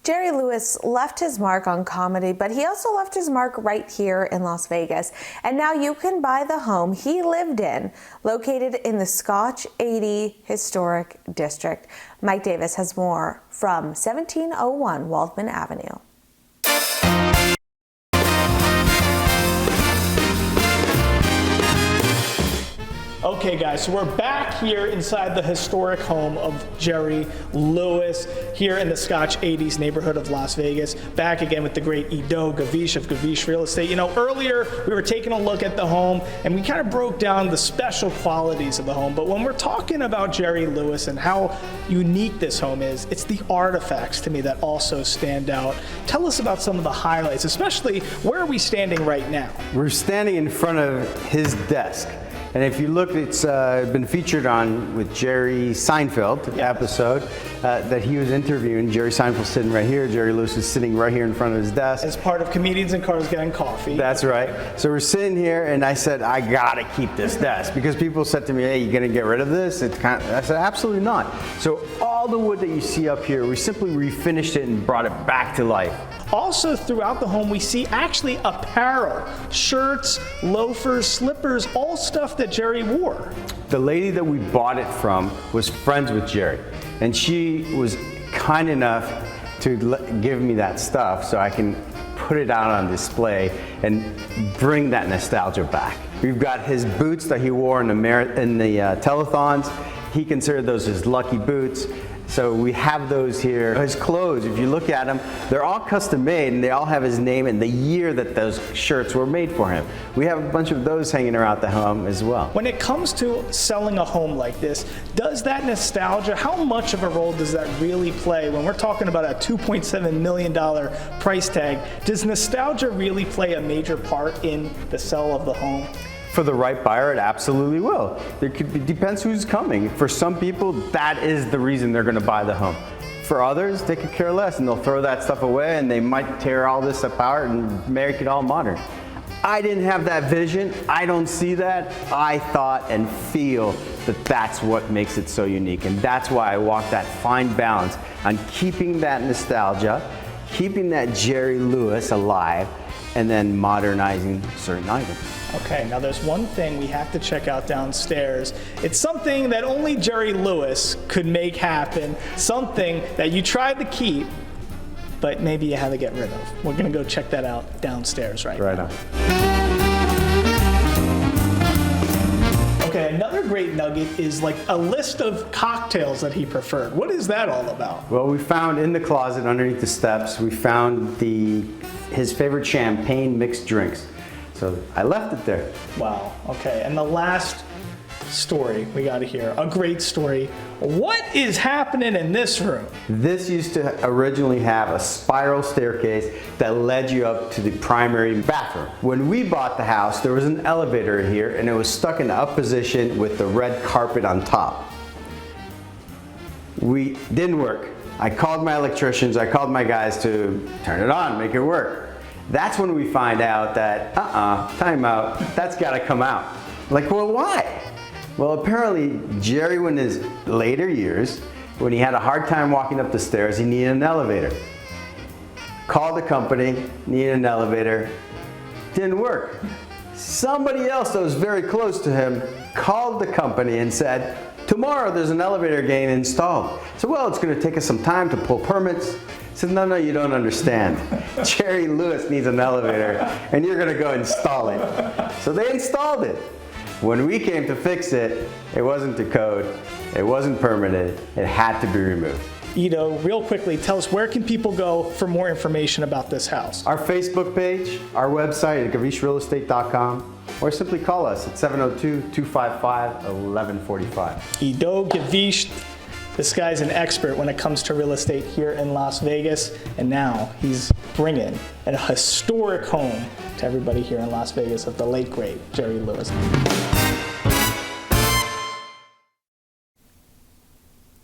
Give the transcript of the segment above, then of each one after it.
Jerry Lewis left his mark on comedy, but he also left his mark right here in Las Vegas. And now you can buy the home he lived in, located in the Scotch 80 Historic District. Mike Davis has more from 1701 Waldman Avenue. Okay guys, so we're back here inside the historic home of Jerry Lewis here in the Scotch 80s neighborhood of Las Vegas. Back again with the great Iddo Gavish of Gavish Real Estate. You know, earlier we were taking a look at the home and we kind of broke down the special qualities of the home. But when we're talking about Jerry Lewis and how unique this home is, it's the artifacts to me that also stand out. Tell us about some of the highlights, especially where are we standing right now? We're standing in front of his desk. And if you look, it's been featured on with Jerry Seinfeld episode that he was interviewing. Jerry Seinfeld's sitting right here. Jerry Lewis is sitting right here in front of his desk. As part of Comedians in Cars Getting Coffee. That's right. So we're sitting here and I said, I gotta keep this desk because people said to me, hey, you gonna get rid of this? It's kind of, I said, absolutely not. So all the wood that you see up here, we simply refinished it and brought it back to life. Also throughout the home, we see actually apparel, shirts, loafers, slippers, all stuff that Jerry wore. The lady that we bought it from was friends with Jerry, and she was kind enough to give me that stuff so I can put it out on display and bring that nostalgia back. We've got his boots that he wore in the telethons. He considered those his lucky boots. So we have those here. His clothes, if you look at them, they're all custom made and they all have his name and the year that those shirts were made for him. We have a bunch of those hanging around the home as well. When it comes to selling a home like this, does that nostalgia, how much of a role does that really play? When we're talking about a $2.7 million price tag, does nostalgia really play a major part in the sale of the home? For the right buyer, it absolutely will. It depends who's coming. For some people, that is the reason they're gonna buy the home. For others, they could care less and they'll throw that stuff away and they might tear all this apart and make it all modern. I didn't have that vision. I don't see that. I thought and feel that that's what makes it so unique. And that's why I walk that fine balance on keeping that nostalgia, keeping that Jerry Lewis alive, and then modernizing certain items. Okay, now there's one thing we have to check out downstairs. It's something that only Jerry Lewis could make happen, something that you tried to keep, but maybe you had to get rid of. We're gonna go check that out downstairs right now. Okay, another great nugget is like a list of cocktails that he preferred. What is that all about? Well, we found in the closet underneath the steps, we found his favorite champagne mixed drinks. So I left it there. Wow, okay, and the last story we got to hear, a great story. What is happening in this room? This used to originally have a spiral staircase that led you up to the primary bathroom. When we bought the house, there was an elevator here and it was stuck in the up position with the red carpet on top. Didn't work. I called my electricians, I called my guys to turn it on, make it work. That's when we find out that, time out, that's gotta come out. Like, well, why? Well, apparently, Jerry, in his later years, when he had a hard time walking up the stairs, he needed an elevator. Called the company, needed an elevator, didn't work. Somebody else that was very close to him called the company and said, tomorrow there's an elevator getting installed. So, well, it's gonna take us some time to pull permits. I said, no, you don't understand. Jerry Lewis needs an elevator and you're gonna go install it. So they installed it. When we came to fix it, it wasn't to code, it wasn't permitted, it had to be removed. Iddo, real quickly, tell us where can people go for more information about this house? Our Facebook page, our website at GavishRealEstate.com, or simply call us at 702-255-1145. Iddo Gavish. This guy's an expert when it comes to real estate here in Las Vegas, and now he's bringing a historic home to everybody here in Las Vegas of the late, great Jerry Lewis.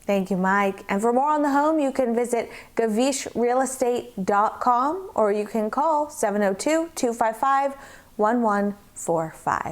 Thank you, Mike. And for more on the home, you can visit GavishRealEstate.com or you can call 702-255-1145.